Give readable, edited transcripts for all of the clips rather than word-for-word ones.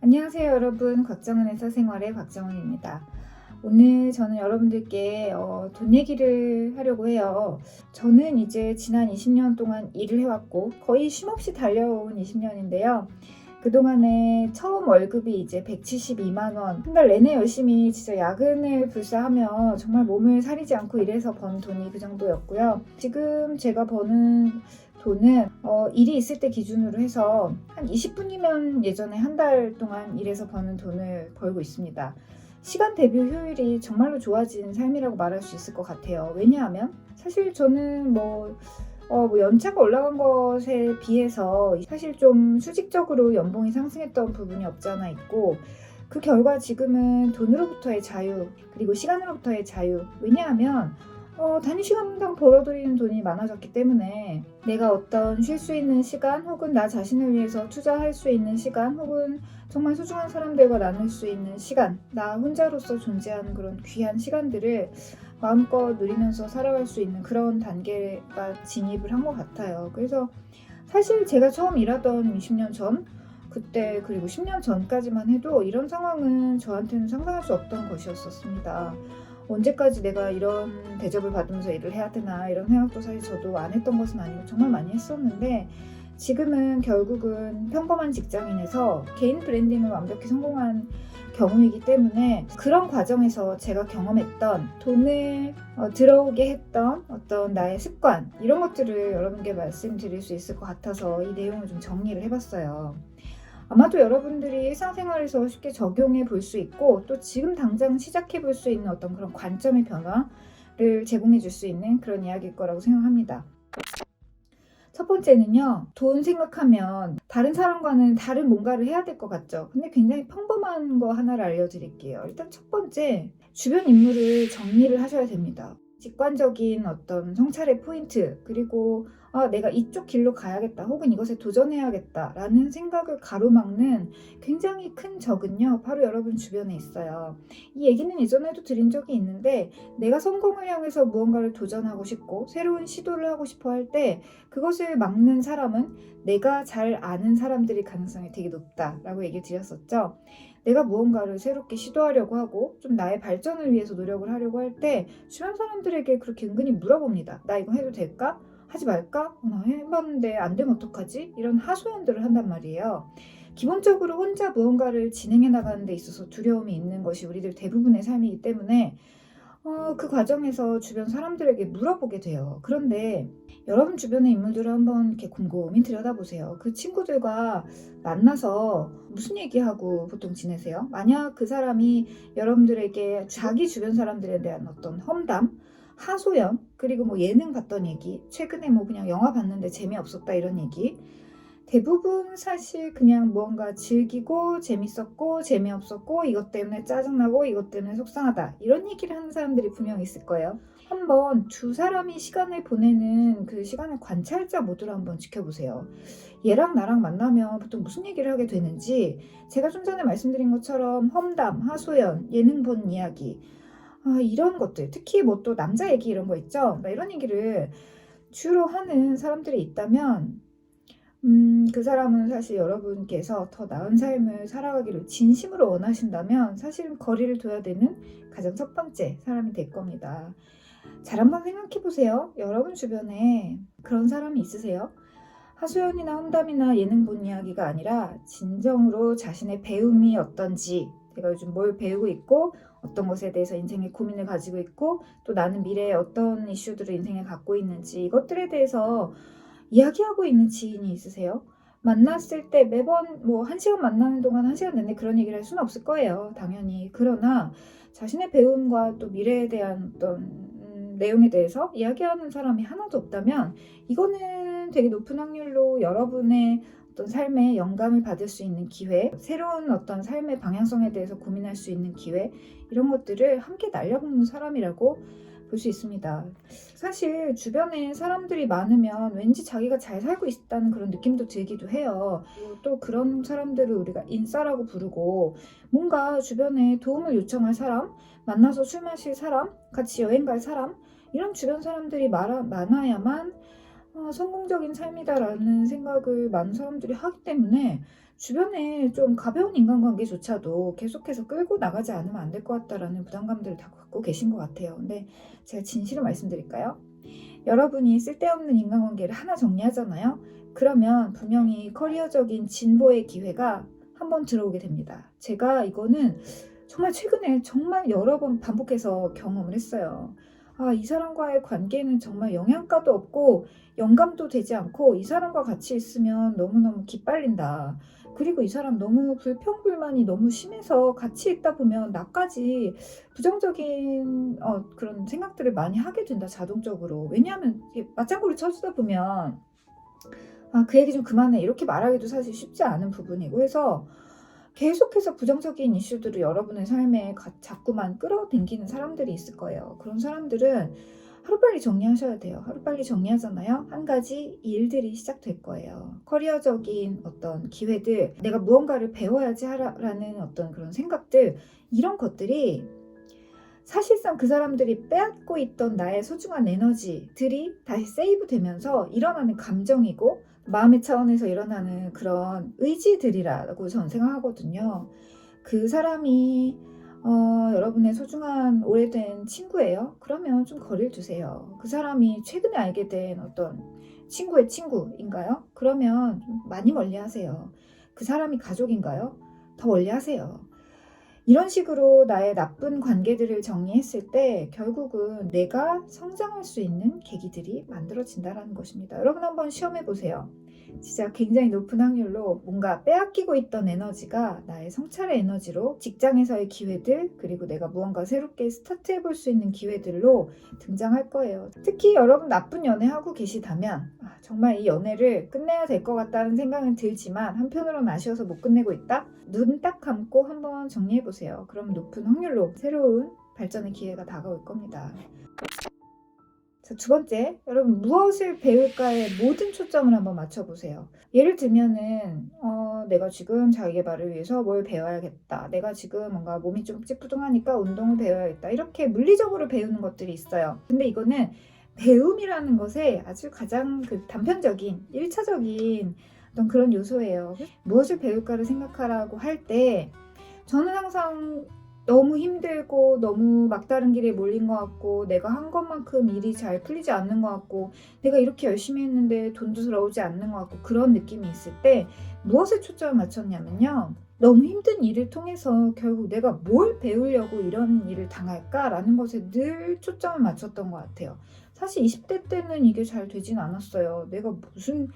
안녕하세요 여러분, 곽정은의 사생활의 곽정은입니다. 오늘 저는 여러분들께 돈 얘기를 하려고 해요. 저는 이제 지난 20년 동안 일을 해왔고 거의 쉼없이 달려온 20년인데요. 그동안에 처음 월급이 이제 172만 원, 한 달 내내 열심히 진짜 야근을 불사하며 정말 몸을 사리지 않고 일해서 번 돈이 그 정도였고요. 지금 제가 버는 돈은 일이 있을 때 기준으로 해서 한 20분이면 예전에 한 달 동안 일해서 버는 돈을 벌고 있습니다. 시간 대비 효율이 정말로 좋아진 삶이라고 말할 수 있을 것 같아요. 왜냐하면 사실 저는 연차가 올라간 것에 비해서 사실 좀 수직적으로 연봉이 상승했던 부분이 없지 않아 있고, 그 결과 지금은 돈으로부터의 자유, 그리고 시간으로부터의 자유. 왜냐하면 단위 시간당 벌어들이는 돈이 많아졌기 때문에 내가 어떤 쉴 수 있는 시간, 혹은 나 자신을 위해서 투자할 수 있는 시간, 혹은 정말 소중한 사람들과 나눌 수 있는 시간, 나 혼자로서 존재하는 그런 귀한 시간들을 마음껏 누리면서 살아갈 수 있는 그런 단계가 진입을 한 것 같아요. 그래서 사실 제가 처음 일하던 20년 전, 그때 그리고 10년 전까지만 해도 이런 상황은 저한테는 상상할 수 없던 것이었었습니다. 언제까지 내가 이런 대접을 받으면서 일을 해야 되나, 이런 생각도 사실 저도 안 했던 것은 아니고 정말 많이 했었는데, 지금은 결국은 평범한 직장인에서 개인 브랜딩을 완벽히 성공한 경우이기 때문에, 그런 과정에서 제가 경험했던 돈을 들어오게 했던 어떤 나의 습관, 이런 것들을 여러분께 말씀드릴 수 있을 것 같아서 이 내용을 좀 정리를 해봤어요. 아마도 여러분들이 일상생활에서 쉽게 적용해 볼 수 있고, 또 지금 당장 시작해 볼 수 있는 어떤 그런 관점의 변화를 제공해 줄 수 있는 그런 이야기일 거라고 생각합니다. 첫 번째는요, 돈 생각하면 다른 사람과는 다른 뭔가를 해야 될 것 같죠? 근데 굉장히 평범한 거 하나를 알려드릴게요. 일단 첫 번째, 주변 인물을 정리를 하셔야 됩니다. 직관적인 어떤 성찰의 포인트, 그리고 내가 이쪽 길로 가야겠다, 혹은 이것에 도전해야겠다 라는 생각을 가로막는 굉장히 큰 적은요, 바로 여러분 주변에 있어요. 이 얘기는 예전에도 드린 적이 있는데, 내가 성공을 향해서 무언가를 도전하고 싶고 새로운 시도를 하고 싶어 할 때 그것을 막는 사람은 내가 잘 아는 사람들일 가능성이 되게 높다라고 얘기를 드렸었죠. 내가 무언가를 새롭게 시도하려고 하고 좀 나의 발전을 위해서 노력을 하려고 할 때 주변 사람들에게 그렇게 은근히 물어봅니다. 나 이거 해도 될까? 하지 말까? 나 해봤는데 안 되면 어떡하지? 이런 하소연들을 한단 말이에요. 기본적으로 혼자 무언가를 진행해 나가는 데 있어서 두려움이 있는 것이 우리들 대부분의 삶이기 때문에 그 과정에서 주변 사람들에게 물어보게 돼요. 그런데 여러분 주변의 인물들을 한번 이렇게 곰곰이 들여다보세요. 그 친구들과 만나서 무슨 얘기하고 보통 지내세요? 만약 그 사람이 여러분들에게 자기 주변 사람들에 대한 어떤 험담, 하소연, 그리고 뭐 예능 봤던 얘기, 최근에 뭐 그냥 영화 봤는데 재미없었다 이런 얘기, 대부분 사실 그냥 무언가 즐기고 재밌었고 재미없었고 이것 때문에 짜증나고 이것 때문에 속상하다 이런 얘기를 하는 사람들이 분명히 있을 거예요. 한번 두 사람이 시간을 보내는 그 시간을 관찰자 모드로 한번 지켜보세요. 얘랑 나랑 만나면 보통 무슨 얘기를 하게 되는지, 제가 좀 전에 말씀드린 것처럼 험담, 하소연, 예능 본 이야기, 이런 것들, 특히 뭐 또 남자 얘기 이런 거 있죠. 이런 얘기를 주로 하는 사람들이 있다면 그 사람은 사실 여러분께서 더 나은 삶을 살아가기를 진심으로 원하신다면 사실은 거리를 둬야 되는 가장 첫 번째 사람이 될 겁니다. 잘 한번 생각해 보세요. 여러분 주변에 그런 사람이 있으세요? 하소연이나 험담이나 예능 본 이야기가 아니라 진정으로 자신의 배움이 어떤지, 내가 요즘 뭘 배우고 있고 어떤 것에 대해서 인생의 고민을 가지고 있고 또 나는 미래에 어떤 이슈들을 인생에 갖고 있는지, 이것들에 대해서 이야기하고 있는 지인이 있으세요? 만났을 때 매번 뭐 1시간 만나는 동안 1시간 내내 그런 얘기를 할 수는 없을 거예요, 당연히. 그러나 자신의 배움과 또 미래에 대한 어떤 내용에 대해서 이야기하는 사람이 하나도 없다면, 이거는 되게 높은 확률로 여러분의 어떤 삶에 영감을 받을 수 있는 기회, 새로운 어떤 삶의 방향성에 대해서 고민할 수 있는 기회, 이런 것들을 함께 날려먹는 사람이라고 볼 수 있습니다. 사실 주변에 사람들이 많으면 왠지 자기가 잘 살고 있다는 그런 느낌도 들기도 해요. 또 그런 사람들을 우리가 인싸라고 부르고, 뭔가 주변에 도움을 요청할 사람, 만나서 술 마실 사람, 같이 여행 갈 사람, 이런 주변 사람들이 많아야만 성공적인 삶이다라는 생각을 많은 사람들이 하기 때문에 주변에 좀 가벼운 인간관계조차도 계속해서 끌고 나가지 않으면 안 될 것 같다라는 부담감들을 다 갖고 계신 것 같아요. 근데 제가 진실을 말씀드릴까요? 여러분이 쓸데없는 인간관계를 하나 정리하잖아요. 그러면 분명히 커리어적인 진보의 기회가 한번 들어오게 됩니다. 제가 이거는 정말 최근에 정말 여러 번 반복해서 경험을 했어요. 아, 이 사람과의 관계는 정말 영양가도 없고 영감도 되지 않고 이 사람과 같이 있으면 너무너무 기빨린다. 그리고 이 사람 너무 불평불만이 너무 심해서 같이 있다 보면 나까지 부정적인 그런 생각들을 많이 하게 된다, 자동적으로. 왜냐하면 맞장구를 쳐주다 보면 아, 그 얘기 좀 그만해 이렇게 말하기도 사실 쉽지 않은 부분이고 해서 계속해서 부정적인 이슈들을 여러분의 삶에 자꾸만 끌어당기는 사람들이 있을 거예요. 그런 사람들은 하루빨리 정리하셔야 돼요. 하루빨리 정리하잖아요. 한 가지 일들이 시작될 거예요. 커리어적인 어떤 기회들, 내가 무언가를 배워야지 라는 어떤 그런 생각들, 이런 것들이 사실상 그 사람들이 빼앗고 있던 나의 소중한 에너지들이 다시 세이브 되면서 일어나는 감정이고 마음의 차원에서 일어나는 그런 의지들이라고 저는 생각하거든요. 그 사람이 여러분의 소중한 오래된 친구예요. 그러면 좀 거리를 두세요. 그 사람이 최근에 알게 된 어떤 친구의 친구인가요? 그러면 좀 많이 멀리하세요. 그 사람이 가족인가요? 더 멀리하세요. 이런 식으로 나의 나쁜 관계들을 정리했을 때 결국은 내가 성장할 수 있는 계기들이 만들어진다는 것입니다. 여러분 한번 시험해 보세요. 진짜 굉장히 높은 확률로 뭔가 빼앗기고 있던 에너지가 나의 성찰의 에너지로 직장에서의 기회들, 그리고 내가 무언가 새롭게 스타트해 볼 수 있는 기회들로 등장할 거예요. 특히 여러분 나쁜 연애하고 계시다면 정말 이 연애를 끝내야 될 것 같다는 생각은 들지만 한편으로는 아쉬워서 못 끝내고 있다? 눈 딱 감고 한번 정리해 보세요. 그럼 높은 확률로 새로운 발전의 기회가 다가올 겁니다. 자, 두 번째, 여러분 무엇을 배울까에 모든 초점을 한번 맞춰보세요. 예를 들면은 내가 지금 자기계발을 위해서 뭘 배워야겠다. 내가 지금 뭔가 몸이 좀 찌뿌둥하니까 운동을 배워야겠다. 이렇게 물리적으로 배우는 것들이 있어요. 근데 이거는 배움이라는 것에 아주 가장 단편적인 1차적인 어떤 그런 요소예요. 무엇을 배울까를 생각하라고 할 때 저는 항상 너무 힘들고 너무 막다른 길에 몰린 것 같고 내가 한 것만큼 일이 잘 풀리지 않는 것 같고 내가 이렇게 열심히 했는데 돈도 들어오지 않는 것 같고 그런 느낌이 있을 때 무엇에 초점을 맞췄냐면요. 너무 힘든 일을 통해서 결국 내가 뭘 배우려고 이런 일을 당할까라는 것에 늘 초점을 맞췄던 것 같아요. 사실 20대 때는 이게 잘 되진 않았어요. 내가 무슨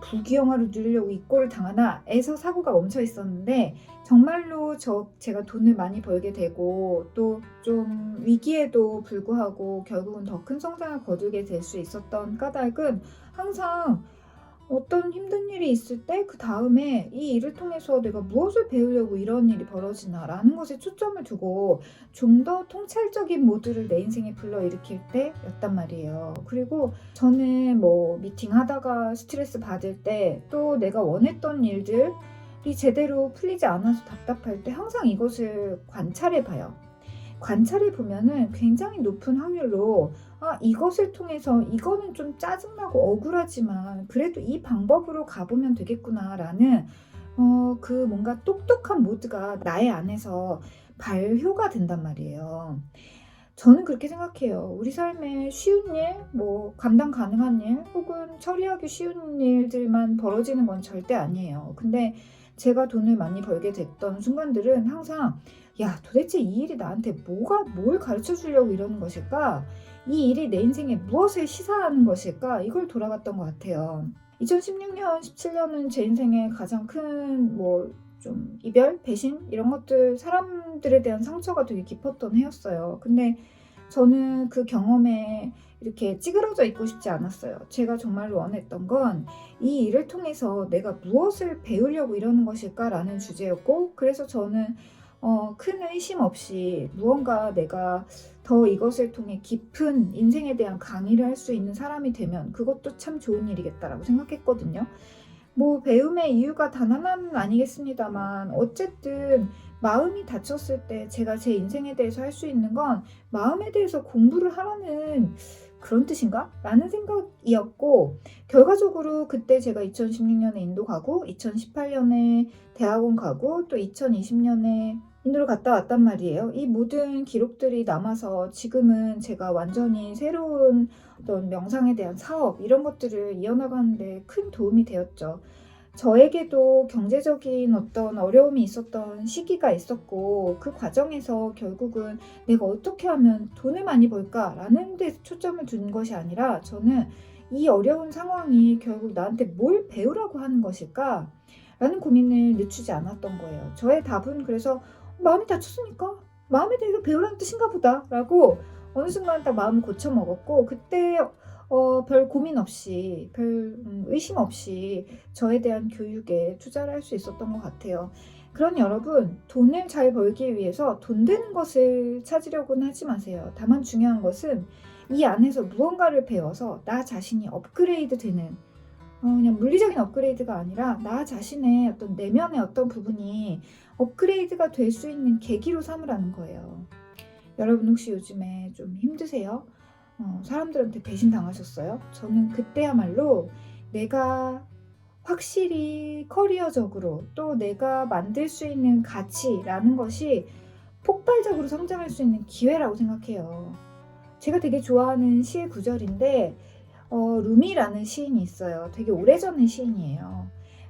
부귀영화를 누리려고 이 꼴을 당하나 에서 사고가 멈춰 있었는데 정말로 제가 돈을 많이 벌게 되고 또 좀 위기에도 불구하고 결국은 더 큰 성장을 거두게 될 수 있었던 까닭은 항상 어떤 힘든 일이 있을 때 그 다음에 이 일을 통해서 내가 무엇을 배우려고 이런 일이 벌어지나라는 것에 초점을 두고 좀 더 통찰적인 모드를 내 인생에 불러일으킬 때였단 말이에요. 그리고 저는 뭐 미팅하다가 스트레스 받을 때 또 내가 원했던 일들이 제대로 풀리지 않아서 답답할 때 항상 이것을 관찰해 봐요. 관찰해 보면은 굉장히 높은 확률로 이것을 통해서 이거는 좀 짜증나고 억울하지만 그래도 이 방법으로 가보면 되겠구나라는 그 뭔가 똑똑한 모드가 나의 안에서 발효가 된단 말이에요. 저는 그렇게 생각해요. 우리 삶에 쉬운 일, 뭐 감당 가능한 일, 혹은 처리하기 쉬운 일들만 벌어지는 건 절대 아니에요. 근데 제가 돈을 많이 벌게 됐던 순간들은 항상 도대체 이 일이 나한테 뭘 가르쳐 주려고 이러는 것일까? 이 일이 내 인생에 무엇을 시사하는 것일까? 이걸 돌아봤던 것 같아요. 2016년, 17년은 제 인생의 가장 큰 좀 이별, 배신 이런 것들 사람들에 대한 상처가 되게 깊었던 해였어요. 근데 저는 그 경험에 이렇게 찌그러져 있고 싶지 않았어요. 제가 정말로 원했던 건 이 일을 통해서 내가 무엇을 배우려고 이러는 것일까라는 주제였고 그래서 저는 큰 의심 없이 무언가 내가 더 이것을 통해 깊은 인생에 대한 강의를 할 수 있는 사람이 되면 그것도 참 좋은 일이겠다라고 생각했거든요. 뭐 배움의 이유가 단 하나는 아니겠습니다만 어쨌든 마음이 다쳤을 때 제가 제 인생에 대해서 할 수 있는 건 마음에 대해서 공부를 하라는 그런 뜻인가? 라는 생각이었고, 결과적으로 그때 제가 2016년에 인도 가고 2018년에 대학원 가고 또 2020년에 인도를 갔다 왔단 말이에요. 이 모든 기록들이 남아서 지금은 제가 완전히 새로운 어떤 명상에 대한 사업 이런 것들을 이어나가는 데 큰 도움이 되었죠. 저에게도 경제적인 어떤 어려움이 있었던 시기가 있었고, 그 과정에서 결국은 내가 어떻게 하면 돈을 많이 벌까라는 데 초점을 둔 것이 아니라, 저는 이 어려운 상황이 결국 나한테 뭘 배우라고 하는 것일까? 라는 고민을 늦추지 않았던 거예요. 저의 답은 그래서 마음이 다쳤으니까 마음에 대해서 배우라는 뜻인가 보다 라고 어느 순간 딱 마음을 고쳐먹었고, 그때 별 고민 없이, 별 의심 없이 저에 대한 교육에 투자를 할 수 있었던 것 같아요. 그러니 여러분, 돈을 잘 벌기 위해서 돈 되는 것을 찾으려고는 하지 마세요. 다만 중요한 것은 이 안에서 무언가를 배워서 나 자신이 업그레이드 되는, 그냥 물리적인 업그레이드가 아니라 나 자신의 어떤 내면의 어떤 부분이 업그레이드가 될 수 있는 계기로 삼으라는 거예요. 여러분 혹시 요즘에 좀 힘드세요? 사람들한테 배신 당하셨어요? 저는 그때야말로 내가 확실히 커리어적으로 또 내가 만들 수 있는 가치라는 것이 폭발적으로 성장할 수 있는 기회라고 생각해요. 제가 되게 좋아하는 시의 구절인데, 루미라는 시인이 있어요. 되게 오래전의 시인이에요.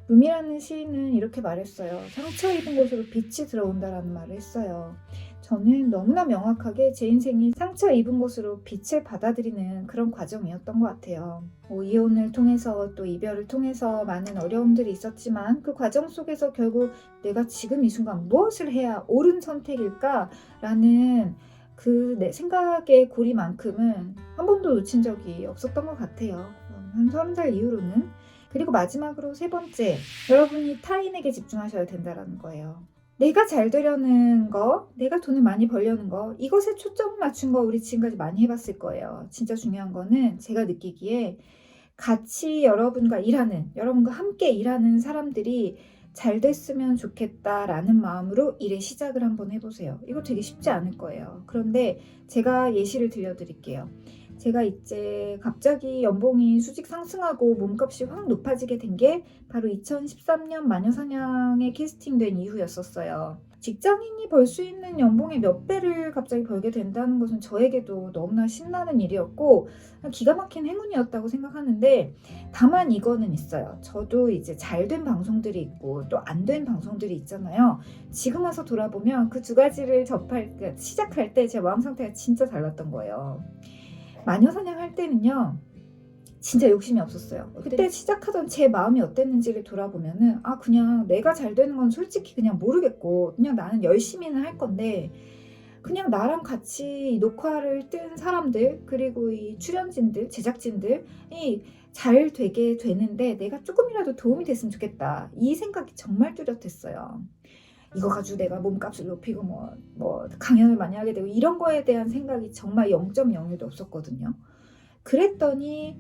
루미라는 시인은 이렇게 말했어요. 상처 입은 곳으로 빛이 들어온다라는 말을 했어요. 저는 너무나 명확하게 제 인생이 상처 입은 곳으로 빛을 받아들이는 그런 과정이었던 것 같아요. 이혼을 통해서 또 이별을 통해서 많은 어려움들이 있었지만, 그 과정 속에서 결국 내가 지금 이 순간 무엇을 해야 옳은 선택일까라는 그 내 생각의 고리만큼은 한 번도 놓친 적이 없었던 것 같아요. 한 30살 이후로는. 그리고 마지막으로 세 번째, 여러분이 타인에게 집중하셔야 된다는 거예요. 내가 잘 되려는 거, 내가 돈을 많이 벌려는 거, 이것에 초점을 맞춘 거 우리 지금까지 많이 해봤을 거예요. 진짜 중요한 거는 제가 느끼기에 같이 여러분과 함께 일하는 사람들이 잘 됐으면 좋겠다라는 마음으로 일의 시작을 한번 해보세요. 이거 되게 쉽지 않을 거예요. 그런데 제가 예시를 들려드릴게요. 제가 이제 갑자기 연봉이 수직 상승하고 몸값이 확 높아지게 된 게 바로 2013년 마녀사냥에 캐스팅된 이후였었어요. 직장인이 벌 수 있는 연봉의 몇 배를 갑자기 벌게 된다는 것은 저에게도 너무나 신나는 일이었고 기가 막힌 행운이었다고 생각하는데, 다만 이거는 있어요. 저도 이제 잘 된 방송들이 있고 또 안 된 방송들이 있잖아요. 지금 와서 돌아보면 그 두 가지를 시작할 때 제 마음 상태가 진짜 달랐던 거예요. 마녀사냥 할 때는요, 진짜 욕심이 없었어요. 그때 시작하던 제 마음이 어땠는지를 돌아보면은, 그냥 내가 잘 되는 건 솔직히 그냥 모르겠고, 그냥 나는 열심히는 할 건데, 그냥 나랑 같이 녹화를 뜬 사람들, 그리고 이 출연진들, 제작진들이 잘 되게 되는데 내가 조금이라도 도움이 됐으면 좋겠다. 이 생각이 정말 뚜렷했어요. 이거 가지고 내가 몸값을 높이고 뭐 강연을 많이 하게 되고 이런 거에 대한 생각이 정말 0.01도 없었거든요. 그랬더니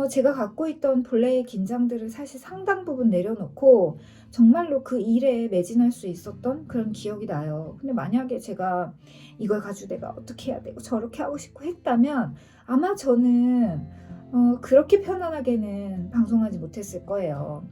제가 갖고 있던 본래의 긴장들을 사실 상당 부분 내려놓고 정말로 그 일에 매진할 수 있었던 그런 기억이 나요. 근데 만약에 제가 이걸 가지고 내가 어떻게 해야 되고 저렇게 하고 싶고 했다면 아마 저는 그렇게 편안하게는 방송하지 못했을 거예요.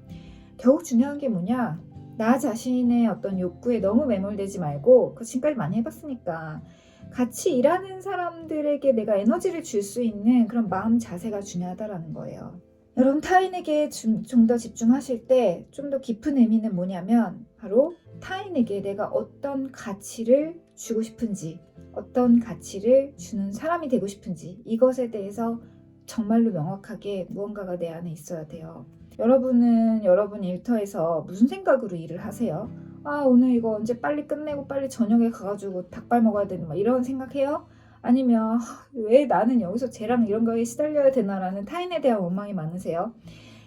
결국 중요한 게 뭐냐? 나 자신의 어떤 욕구에 너무 매몰되지 말고, 지금까지 많이 해봤으니까 같이 일하는 사람들에게 내가 에너지를 줄 수 있는 그런 마음 자세가 중요하다라는 거예요. 여러분, 타인에게 좀 더 집중하실 때 좀 더 깊은 의미는 뭐냐면, 바로 타인에게 내가 어떤 가치를 주고 싶은지, 어떤 가치를 주는 사람이 되고 싶은지, 이것에 대해서 정말로 명확하게 무언가가 내 안에 있어야 돼요. 여러분은 여러분 일터에서 무슨 생각으로 일을 하세요? 오늘 이거 언제 빨리 끝내고 빨리 저녁에 가가지고 닭발 먹어야 되는 이런 생각해요? 아니면 왜 나는 여기서 쟤랑 이런 거에 시달려야 되나라는 타인에 대한 원망이 많으세요?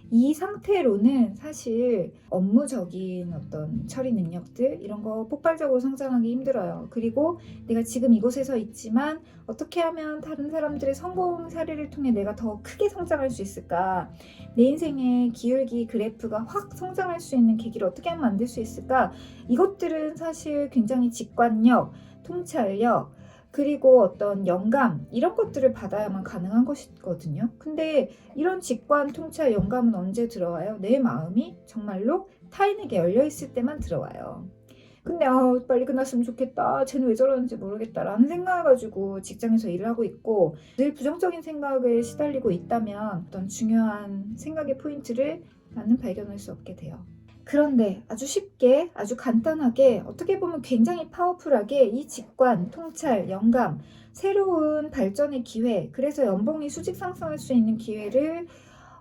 이 상태로는 사실 업무적인 어떤 처리 능력들 이런 거 폭발적으로 성장하기 힘들어요. 그리고 내가 지금 이곳에서 있지만 어떻게 하면 다른 사람들의 성공 사례를 통해 내가 더 크게 성장할 수 있을까? 내 인생의 기울기 그래프가 확 성장할 수 있는 계기를 어떻게 하면 만들 수 있을까? 이것들은 사실 굉장히 직관력, 통찰력, 그리고 어떤 영감 이런 것들을 받아야만 가능한 것이거든요. 근데 이런 직관, 통찰, 영감은 언제 들어와요? 내 마음이 정말로 타인에게 열려있을 때만 들어와요. 근데 빨리 끝났으면 좋겠다. 쟤는 왜 저러는지 모르겠다 라는 생각을 가지고 직장에서 일을 하고 있고 늘 부정적인 생각에 시달리고 있다면 어떤 중요한 생각의 포인트를 나는 발견할 수 없게 돼요. 그런데 아주 쉽게, 아주 간단하게, 어떻게 보면 굉장히 파워풀하게 이 직관, 통찰, 영감, 새로운 발전의 기회, 그래서 연봉이 수직 상승할 수 있는 기회를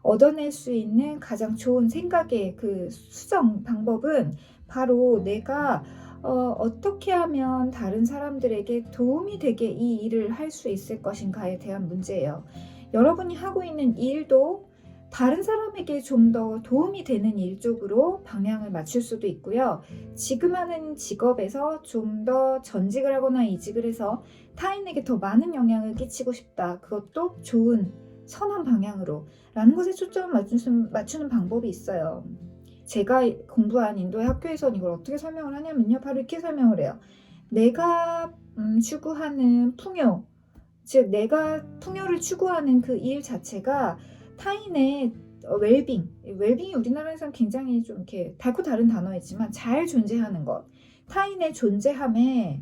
얻어낼 수 있는 가장 좋은 생각의 그 수정 방법은 바로 내가 어떻게 하면 다른 사람들에게 도움이 되게 이 일을 할 수 있을 것인가에 대한 문제예요. 여러분이 하고 있는 일도 다른 사람에게 좀 더 도움이 되는 일 쪽으로 방향을 맞출 수도 있고요. 지금 하는 직업에서 좀 더 전직을 하거나 이직을 해서 타인에게 더 많은 영향을 끼치고 싶다. 그것도 좋은 선한 방향으로 라는 것에 초점을 맞추는 방법이 있어요. 제가 공부한 인도의 학교에서는 이걸 어떻게 설명을 하냐면요. 바로 이렇게 설명을 해요. 내가 추구하는 풍요, 즉 내가 풍요를 추구하는 그 일 자체가 타인의 웰빙이 우리나라에서는 굉장히 좀 이렇게 달고 다른 단어이지만 잘 존재하는 것, 타인의 존재함에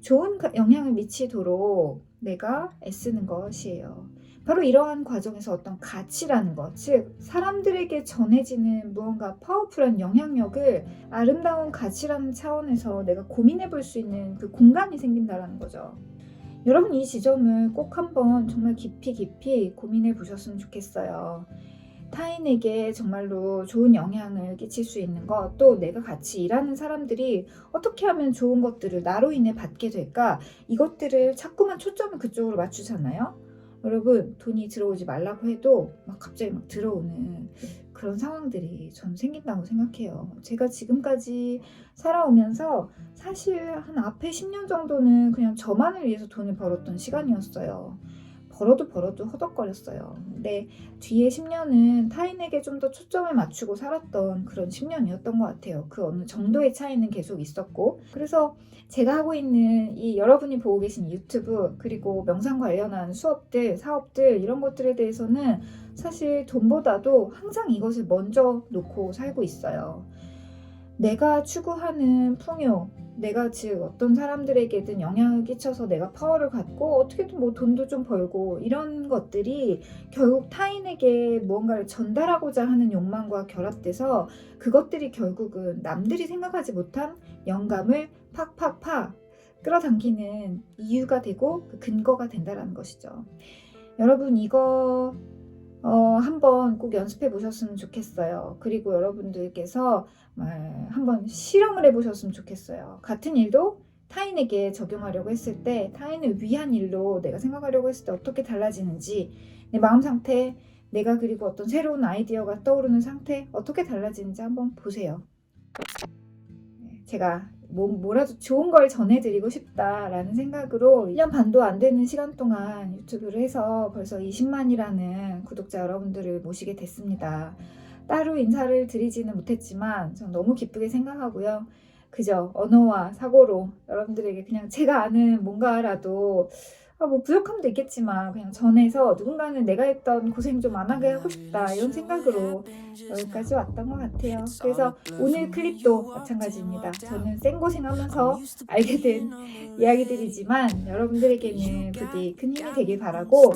좋은 영향을 미치도록 내가 애쓰는 것이에요. 바로 이러한 과정에서 어떤 가치라는 것, 즉 사람들에게 전해지는 무언가 파워풀한 영향력을 아름다운 가치라는 차원에서 내가 고민해 볼 수 있는 그 공간이 생긴다는 거죠. 여러분 이 지점을 꼭 한번 정말 깊이 고민해 보셨으면 좋겠어요. 타인에게 정말로 좋은 영향을 끼칠 수 있는 것, 또 내가 같이 일하는 사람들이 어떻게 하면 좋은 것들을 나로 인해 받게 될까? 이것들을 자꾸만 초점을 그쪽으로 맞추잖아요. 여러분 돈이 들어오지 말라고 해도 갑자기 들어오는 그런 상황들이 전 생긴다고 생각해요. 제가 지금까지 살아오면서 사실 한 앞에 10년 정도는 그냥 저만을 위해서 돈을 벌었던 시간이었어요. 벌어도 허덕거렸어요. 근데 뒤에 10년은 타인에게 좀 더 초점을 맞추고 살았던 그런 10년이었던 것 같아요. 그 어느 정도의 차이는 계속 있었고, 그래서 제가 하고 있는 이 여러분이 보고 계신 유튜브, 그리고 명상 관련한 수업들, 사업들 이런 것들에 대해서는 사실 돈보다도 항상 이것을 먼저 놓고 살고 있어요. 내가 추구하는 풍요, 내가 즉 어떤 사람들에게든 영향을 끼쳐서 내가 파워를 갖고 어떻게든 돈도 좀 벌고 이런 것들이 결국 타인에게 무언가를 전달하고자 하는 욕망과 결합돼서 그것들이 결국은 남들이 생각하지 못한 영감을 팍팍팍 끌어당기는 이유가 되고 그 근거가 된다는 것이죠. 여러분 이거 한번 꼭 연습해 보셨으면 좋겠어요. 그리고 여러분들께서 한번 실험을 해 보셨으면 좋겠어요. 같은 일도 타인에게 적용하려고 했을 때, 타인을 위한 일로 내가 생각하려고 했을 때 어떻게 달라지는지, 내 마음 상태, 내가 그리고 어떤 새로운 아이디어가 떠오르는 상태 어떻게 달라지는지 한번 보세요. 제가 뭐라도 좋은 걸 전해드리고 싶다라는 생각으로 1년 반도 안 되는 시간 동안 유튜브를 해서 벌써 20만이라는 구독자 여러분들을 모시게 됐습니다. 따로 인사를 드리지는 못했지만 전 너무 기쁘게 생각하고요. 그저 언어와 사고로 여러분들에게 그냥 제가 아는 뭔가라도 부족함도 있겠지만 그냥 전해서 누군가는 내가 했던 고생 좀 안 하게 하고 싶다 이런 생각으로 여기까지 왔던 것 같아요. 그래서 오늘 클립도 마찬가지입니다. 저는 생고생하면서 알게 된 이야기들이지만 여러분들에게는 부디 큰 힘이 되길 바라고,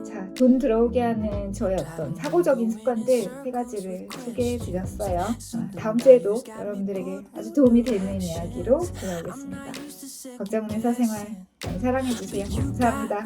자, 돈 들어오게 하는 저의 어떤 사고적인 습관들 3가지를 소개해 드렸어요. 다음 주에도 여러분들에게 아주 도움이 되는 이야기로 돌아오겠습니다. 걱정은 사생활 많이 사랑해주세요. 감사합니다.